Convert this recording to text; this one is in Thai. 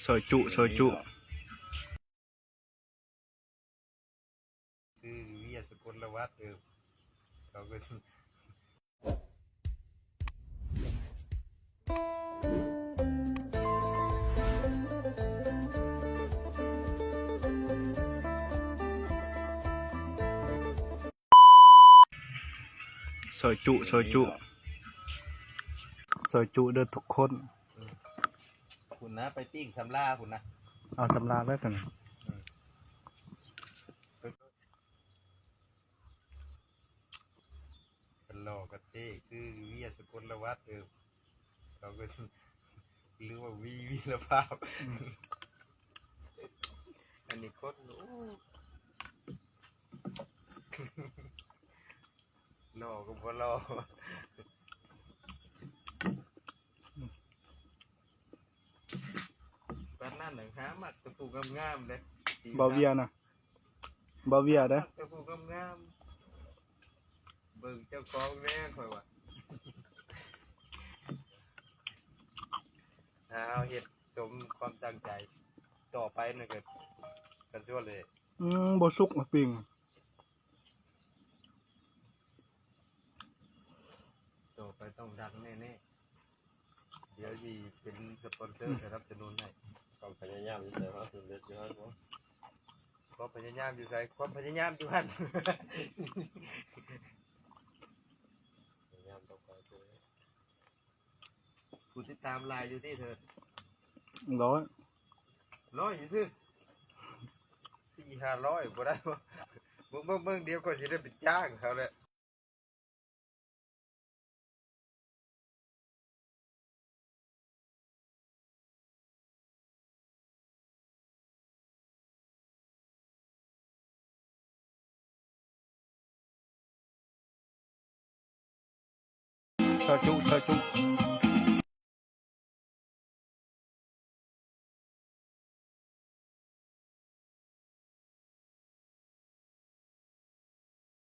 ซอยจุคือวิทยาสกลวัฒน์เราก็ซอยจุเด้อทุกคนคุณนะไปปิ้งสำลาคุณนะเอาสำราญแล้วกัน เป็นหล่อกระเต้คือวิทยาสกลวัฒน์เราก็หรือว่าวีรภาพอันนี้โคตรหล่อก็บ่หล่อตอนนั้นหนังหามักตะปูงามๆเลย บาเวียนะบาเวียเด้อ ตะปูงามๆเบิ่งเจ้าของแน่ค่อยว่าเอาเฮ็ดสมความตั้งใจต่อไปนั่นก็กันทั่วเลย บ่สุกมาปิ้ง ต่อไปต้องดังแน่ๆเดี๋ยวสิเป็นสปอนเซอร์สนับสนุนให้ความพยายามอยู่ไสว่าสุดเด็ดอยู่หั่นบ่ความพยายามอยู่ไสความพยายามอยู่หั่นพยายามต่อไปผู้ติดตามไลน์อยู่ที่เธอ ร้อย อยู่ที่400-500บ่ได้บ่เบิ่งเดี๋ยวก็สิได้ไปจ้างเขาแหละซอยจุ